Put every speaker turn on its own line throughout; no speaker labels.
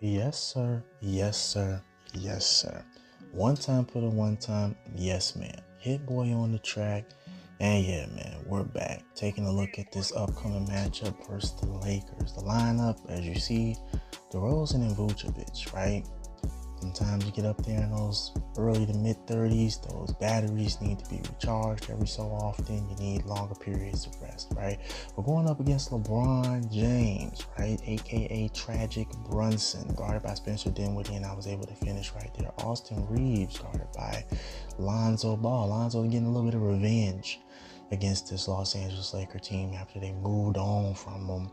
Yes, sir. Yes, sir. Yes, sir. One time for the one time. Yes, man. Hit boy on the track. And yeah, man, we're back. Taking a look at this upcoming matchup versus the Lakers. The lineup, as you see, DeRozan and Vucevic, right? Sometimes you get up there in those early to mid 30s, those batteries need to be recharged every so often. You need longer periods of rest, right? We're going up against LeBron James, right? AKA Tragic Brunson, guarded by Spencer Dinwiddie, and I was able to finish right there. Austin Reeves, guarded by Lonzo Ball. Lonzo getting a little bit of revenge against this Los Angeles Lakers team after they moved on from them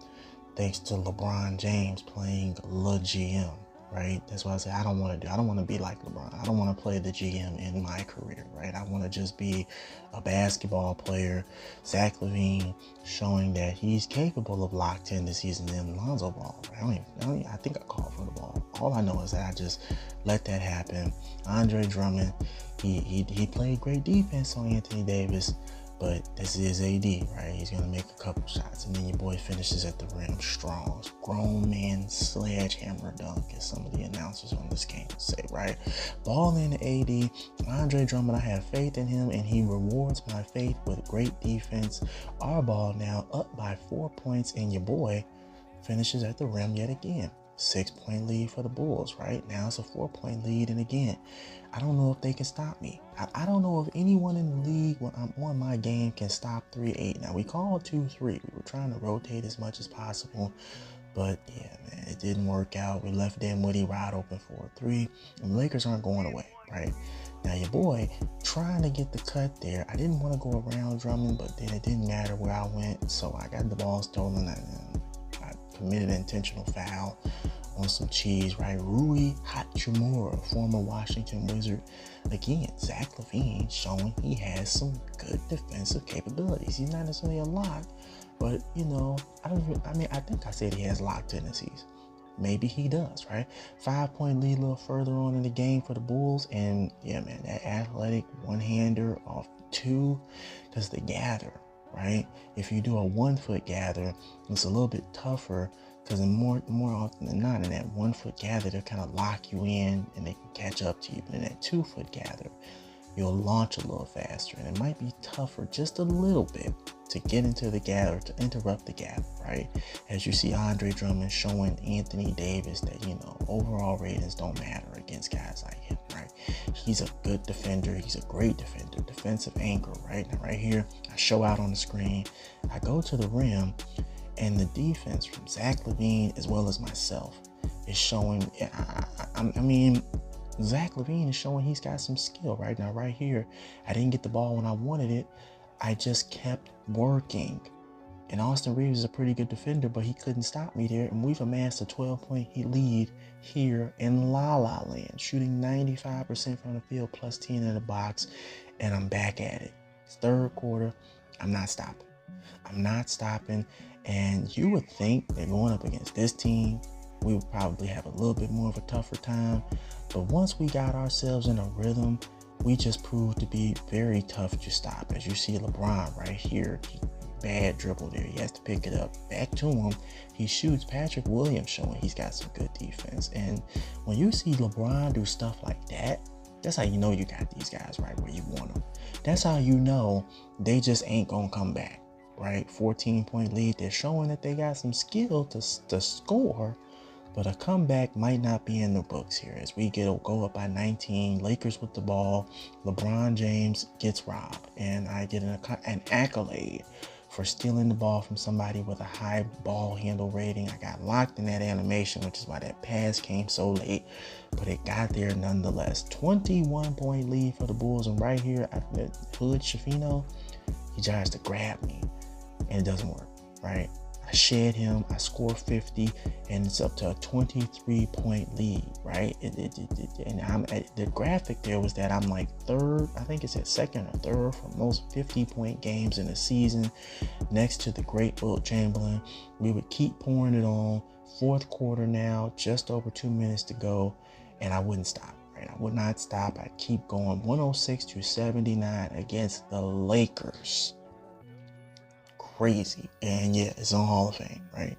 thanks to LeBron James playing the GM. Right? That's why I say I don't want to be like LeBron. I don't want to play the GM in my career, right? I want to just be a basketball player. Zach LaVine showing that he's capable of locked in this season in Lonzo Ball. Right? I think I called for the ball. All I know is that I just let that happen. Andre Drummond, he played great defense on Anthony Davis. But this is AD, right? He's going to make a couple shots, and then your boy finishes at the rim strong. Grown man sledgehammer dunk, as some of the announcers on this game would say, right? Ball in AD. Andre Drummond, I have faith in him, and he rewards my faith with great defense. Our ball now up by 4 points, and your boy finishes at the rim yet again. 6-point lead for the Bulls, right? Now it's a 4-point lead, and again, I don't know if they can stop me. I don't know if anyone in the league when I'm on my game can stop 3-8. Now, we called 2-3. We were trying to rotate as much as possible, but yeah, man, it didn't work out. We left Dinwiddie wide open for a 3, and the Lakers aren't going away, right? Now, your boy trying to get the cut there. I didn't want to go around Drummond, but then it didn't matter where I went, so I got the ball stolen. I committed an intentional foul on some cheese, right? Rui Hachimura, former Washington Wizard. Again, Zach LaVine showing he has some good defensive capabilities. He's not necessarily a lock, but I think I said he has lock tendencies. Maybe he does, right? 5-point lead a little further on in the game for the Bulls. And yeah, man, that athletic one-hander off 2, because the gather, right? If you do a 1-foot gather, it's a little bit tougher because more often than not, in that 1-foot gather, they'll kind of lock you in and they can catch up to you. But in that 2-foot gather, you'll launch a little faster, and it might be tougher just a little bit to get into the gather, to interrupt the gather, right? As you see Andre Drummond showing Anthony Davis that, overall ratings don't matter against guys like him, right? He's a good defender. He's a great defender, defensive anchor, right? Now, right here, I show out on the screen. I go to the rim, and the defense from Zach LaVine as well as myself is showing, Zach LaVine is showing he's got some skill right now. Right here, I didn't get the ball when I wanted it. I just kept working. And Austin Reeves is a pretty good defender, but he couldn't stop me there. And we've amassed a 12-point lead here in La La Land, shooting 95% from the field, plus 10 in the box. And I'm back at it. It's third quarter. I'm not stopping. And you would think that going up against this team, we would probably have a little bit more of a tougher time. But once we got ourselves in a rhythm, we just proved to be very tough to stop. As you see LeBron right here, bad dribble there. He has to pick it up. Back to him. He shoots. Patrick Williams showing he's got some good defense. And when you see LeBron do stuff like that, that's how you know you got these guys right where you want them. That's how you know they just ain't going to come back, right? 14-point lead. They're showing that they got some skill to score, but a comeback might not be in the books here as we go up by 19. Lakers with the ball. LeBron James gets robbed, and I get an accolade for stealing the ball from somebody with a high ball handle rating. I got locked in that animation, which is why that pass came so late, but it got there nonetheless. 21-point lead for the Bulls, and right here, Hood Schifino, he tries to grab me, and it doesn't work, right? I shed him, I score 50, and it's up to a 23-point lead, right? And the graphic there was that I'm like third, I think it's at second or third for most 50-point games in a season, next to the great Wilt Chamberlain. We would keep pouring it on. Fourth quarter now, just over 2 minutes to go, and I wouldn't stop, right? I would not stop. I'd keep going. 106-79 against the Lakers. Crazy. And yeah, it's on Hall of Fame, right?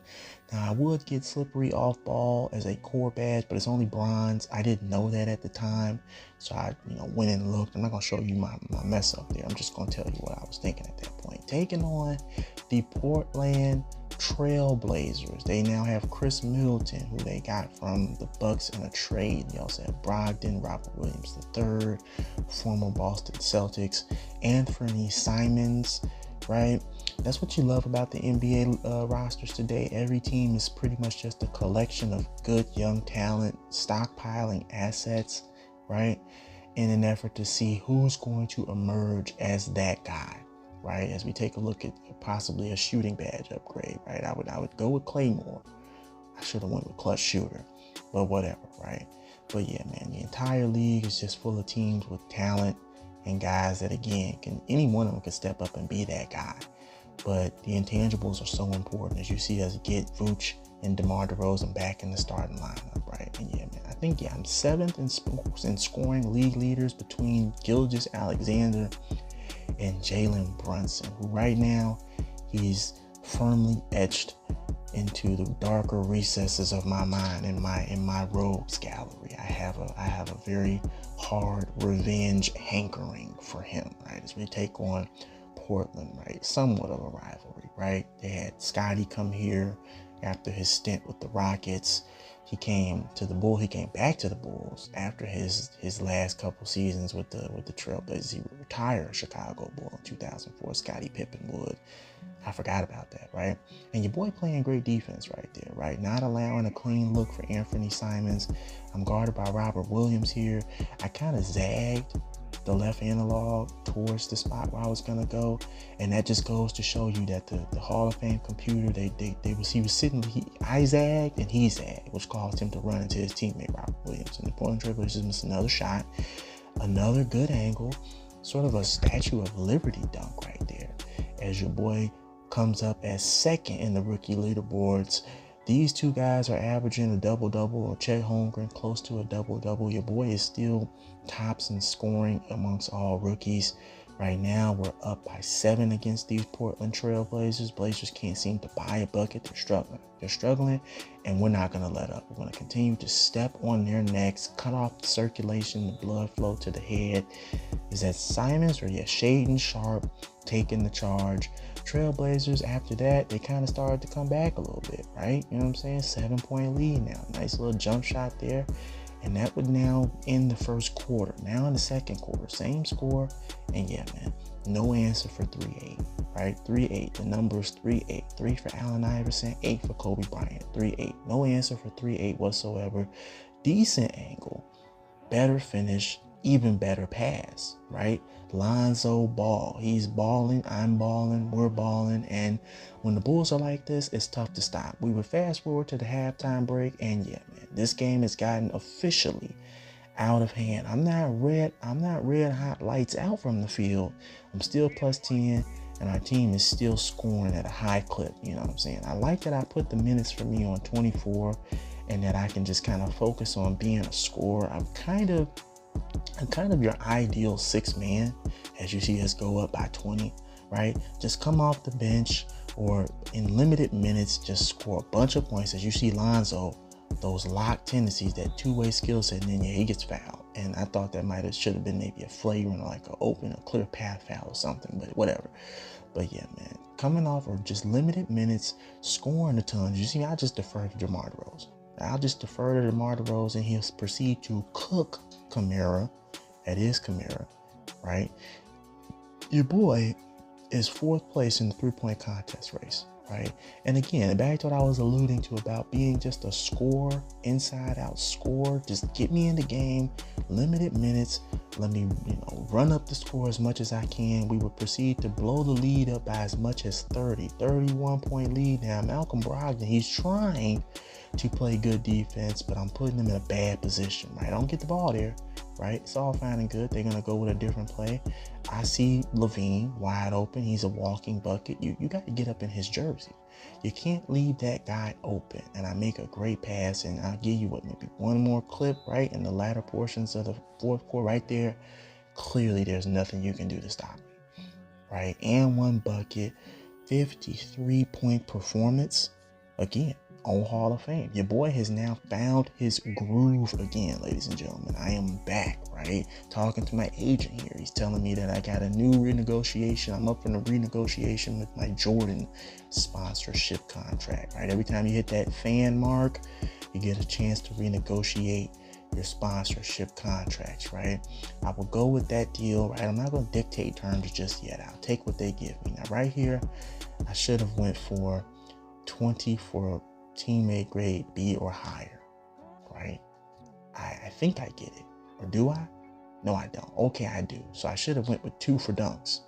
Now, I would get slippery off ball as a core badge, but it's only bronze. I didn't know that at the time. So I, went and looked. I'm not going to show you my mess up there. I'm just going to tell you what I was thinking at that point. Taking on the Portland Trailblazers. They now have Chris Middleton, who they got from the Bucks in a trade. They also have Brogdon, Robert Williams III, former Boston Celtics, Anthony Simons, right? That's what you love about the NBA rosters today. Every team is pretty much just a collection of good young talent, stockpiling assets, right? In an effort to see who's going to emerge as that guy, right? As we take a look at possibly a shooting badge upgrade, right? I would go with Claymore. I should have went with clutch shooter, but whatever, right? But yeah, man, the entire league is just full of teams with talent and guys that, again, any one of them can step up and be that guy. But the intangibles are so important, as you see us get Vooch and DeMar DeRozan back in the starting lineup, right? And yeah, man, I think, I'm 7th in scoring league leaders between Gilgeous-Alexander and Jalen Brunson, who right now he's firmly etched into the darker recesses of my mind in my rogues gallery. I have a very hard revenge hankering for him, right? As we take on Portland, right? Somewhat of a rivalry, right? They had Scotty come here after his stint with the Rockets. He came back to the Bulls after his last couple seasons with the Trailblazers. He retired a Chicago Bull in 2004. Scottie Pippen would. I forgot about that, right? And your boy playing great defense right there, right? Not allowing a clean look for Anthony Simons. I'm guarded by Robert Williams here. I kind of zagged the left analog towards the spot where I was gonna go, and that just goes to show you that the Hall of Fame computer, I zagged and he zagged, which caused him to run into his teammate Robert Williams, and the Portland Trailblazers missed another shot, another good angle, sort of a Statue of Liberty dunk right there, as your boy comes up as second in the rookie leaderboards. These two guys are averaging a double-double, or Chet Holmgren close to a double-double. Your boy is still tops in scoring amongst all rookies. Right now, we're up by 7 against these Portland Trailblazers. Blazers can't seem to buy a bucket. They're struggling, and we're not going to let up. We're going to continue to step on their necks, cut off the circulation, the blood flow to the head. Is that Simons or Shaedon Sharpe taking the charge? Trailblazers, after that, they kind of started to come back a little bit, right? You know what I'm saying? 7-point lead now. Nice little jump shot there. And that would now end the first quarter. Now in the second quarter, same score. And yeah, man, no answer for 3-8, right? 3-8. The number is 3-8. 3 for Allen Iverson, 8 for Kobe Bryant. 3-8. No answer for 3-8 whatsoever. Decent angle, better finish, even better pass, right? Lonzo Ball. He's balling, I'm balling, we're balling. And when the Bulls are like this, it's tough to stop. We would fast forward to the halftime break, and yeah, man, this game has gotten officially out of hand. I'm not red hot lights out from the field. I'm still plus 10, and our team is still scoring at a high clip. You know what I'm saying? I like that I put the minutes for me on 24, and that I can just kind of focus on being a scorer. I'm kind of your ideal 6-man, as you see us go up by 20, right? Just come off the bench, or in limited minutes, just score a bunch of points. As you see Lonzo, those locked tendencies, that two-way skill set, and then he gets fouled. And I thought that should have been maybe a flagrant, like a clear path foul or something, but whatever. But yeah, man, coming off of just limited minutes, scoring a ton. You see, I just defer to DeMar DeRozan. I'll just defer to DeMar DeRozan, and he'll proceed to cook Kamara. That is Kamara, right? Your boy is 4th place in the 3-point contest race, right? And again, back to what I was alluding to about being just a scorer, inside out scorer. Just get me in the game, limited minutes. Let me, run up the score as much as I can. We would proceed to blow the lead up by as much as 31-point lead now. Malcolm Brogdon, he's trying to play good defense, but I'm putting him in a bad position, right? I don't get the ball there, right? It's all fine and good. They're going to go with a different play. I see Levine wide open. He's a walking bucket. You got to get up in his jersey. You can't leave that guy open. And I make a great pass, and I'll give you maybe one more clip, right? In the latter portions of the fourth quarter right there. Clearly, there's nothing you can do to stop me, right? And one bucket, 53-point performance. Again, on Hall of Fame. Your boy has now found his groove again, ladies and gentlemen. I am back, right? Talking to my agent here. He's telling me that I got a new renegotiation. I'm up for the renegotiation with my Jordan sponsorship contract, right? Every time you hit that fan mark, you get a chance to renegotiate your sponsorship contracts, right? I will go with that deal, right? I'm not going to dictate terms just yet. I'll take what they give me. Now, right here, I should have went for 20 for teammate grade B or higher, right? I think I get it. Or do I? No, I don't. Okay, I do. So I should have went with 2 for dunks,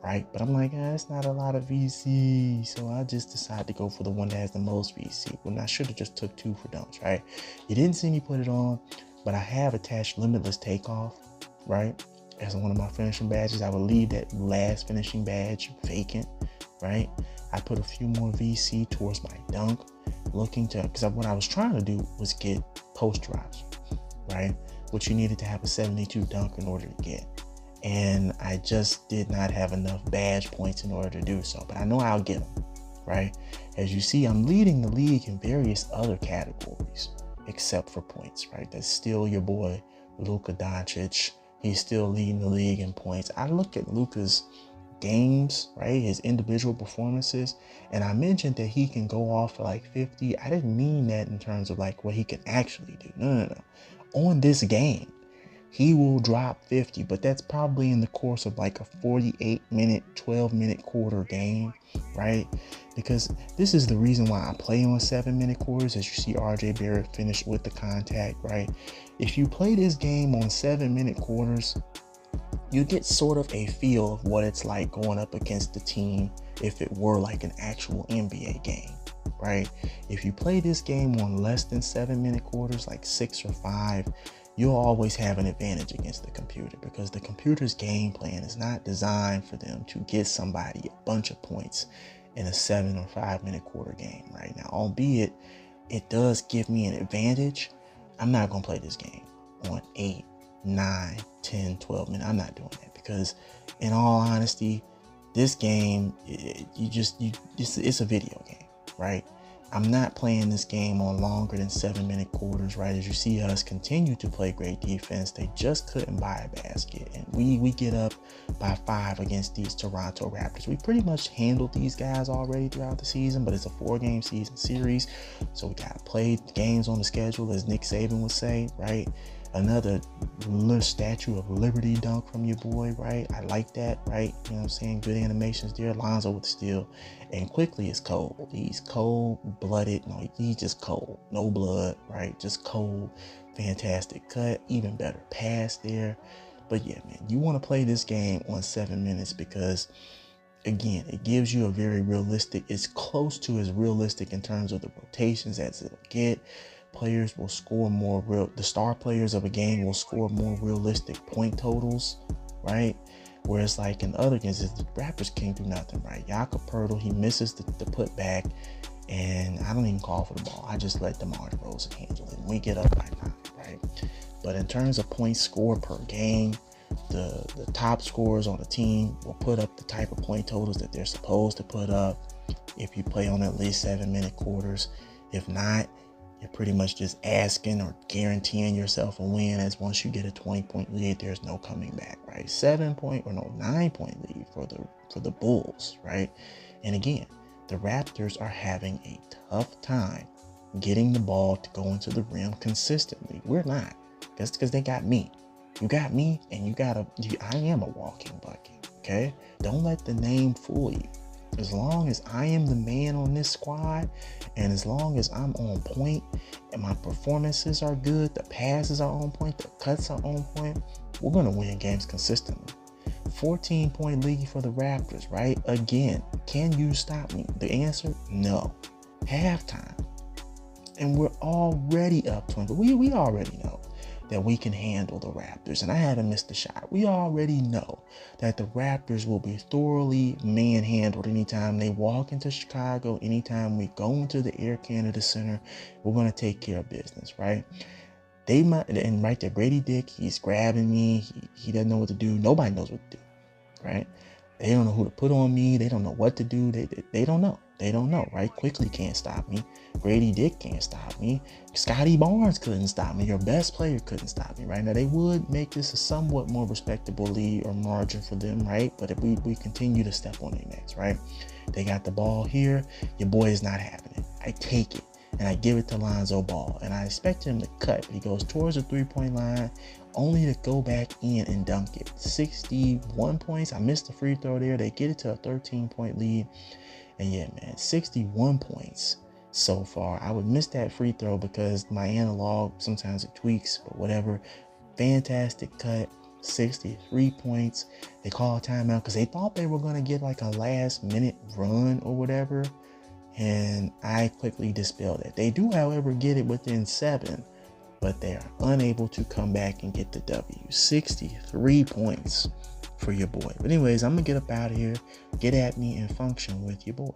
right? But I'm like, that's not a lot of VC. So I just decided to go for the one that has the most VC. When I should have just took 2 for dunks, right? You didn't see me put it on, but I have attached limitless takeoff, right? As one of my finishing badges. I would leave that last finishing badge vacant, right? I put a few more VC towards my dunk, looking to, because what I was trying to do was get posterized, right? Which you needed to have a 72 dunk in order to get. And I just did not have enough badge points in order to do so, but I know I'll get them, right? As you see, I'm leading the league in various other categories, except for points, right? That's still your boy, Luka Doncic. He's still leading the league in points. I look at Luka's games, right? His individual performances. And I mentioned that he can go off for like 50. I didn't mean that in terms of like what he can actually do. No. On this game, he will drop 50, but that's probably in the course of like a 48-minute, 12-minute quarter game, right? Because this is the reason why I play on 7-minute quarters, as you see RJ Barrett finish with the contact, right? If you play this game on 7-minute quarters, you get sort of a feel of what it's like going up against the team if it were like an actual NBA game, right? If you play this game on less than 7-minute quarters, like 6 or 5, you'll always have an advantage against the computer, because the computer's game plan is not designed for them to get somebody a bunch of points in a 7 or 5-minute quarter game right now. Albeit it does give me an advantage, I'm not going to play this game on 8, 9, 10, 12 minutes. I'm not doing that, because in all honesty, this game, it's a video game, right? I'm not playing this game on longer than 7-minute quarters, right? As you see us continue to play great defense, they just couldn't buy a basket. And we get up by 5 against these Toronto Raptors. We pretty much handled these guys already throughout the season, but it's a 4-game season series. So we got to play games on the schedule, as Nick Saban would say, right? Another Statue of Liberty dunk from your boy, right? I like that, right? You know what I'm saying? Good animations there. Lonzo with the steal. And quickly is cold. He's cold-blooded. No, he's just cold. No blood, right? Just cold. Fantastic cut. Even better pass there. But yeah, man, you want to play this game on 7 minutes, because again, it gives you a very realistic, it's close to as realistic in terms of the rotations as it'll get. Players will score more the star players of a game will score more realistic point totals, right? Whereas like in other games, the Raptors can't do nothing, right? Jakob Poeltl, he misses the putback, and I don't even call for the ball. I just let DeMar DeRozan handle it. We get up by 9, right? But in terms of points scored per game, the top scorers on the team will put up the type of point totals that they're supposed to put up if you play on at least 7-minute quarters. If not, you're pretty much just asking or guaranteeing yourself a win, as once you get a 20-point lead, there's no coming back, right? 9-point lead for the Bulls, right? And again, the Raptors are having a tough time getting the ball to go into the rim consistently. We're not. That's because they got me. You got me, and I am a walking bucket, okay? Don't let the name fool you. As long as I am the man on this squad, and as long as I'm on point and my performances are good, the passes are on point, the cuts are on point, we're going to win games consistently. 14-point lead for the Raptors, right? Again, can you stop me? The answer, no. Halftime. And we're already up 20. We already know that we can handle the Raptors, and I haven't missed a shot. We already know that the Raptors will be thoroughly manhandled anytime they walk into Chicago, anytime we go into the Air Canada Center. We're going to take care of business, right? They might, and right there, Grady Dick, he's grabbing me. He doesn't know what to do. Nobody knows what to do, right? They don't know who to put on me. They don't know what to do. They don't know. They don't know, right? Quickly can't stop me. Grady Dick can't stop me. Scotty Barnes couldn't stop me. Your best player couldn't stop me, right? Now, they would make this a somewhat more respectable lead or margin for them, right? But if we continue to step on their necks, right? They got the ball here. Your boy is not having it. I take it and I give it to Lonzo Ball, and I expect him to cut. He goes towards the three-point line, only to go back in and dunk it. 61 points. I missed the free throw there. They get it to a 13-point lead. And yeah, man, 61 points so far. I would miss that free throw because my analog, sometimes it tweaks, but whatever. Fantastic cut. 63 points. They call a timeout because they thought they were going to get like a last minute run or whatever. And I quickly dispelled it. They do, however, get it within 7, but they are unable to come back and get the W. 63 points for your boy. But anyways, I'm going to get up out of here, get at me, and function with your boy.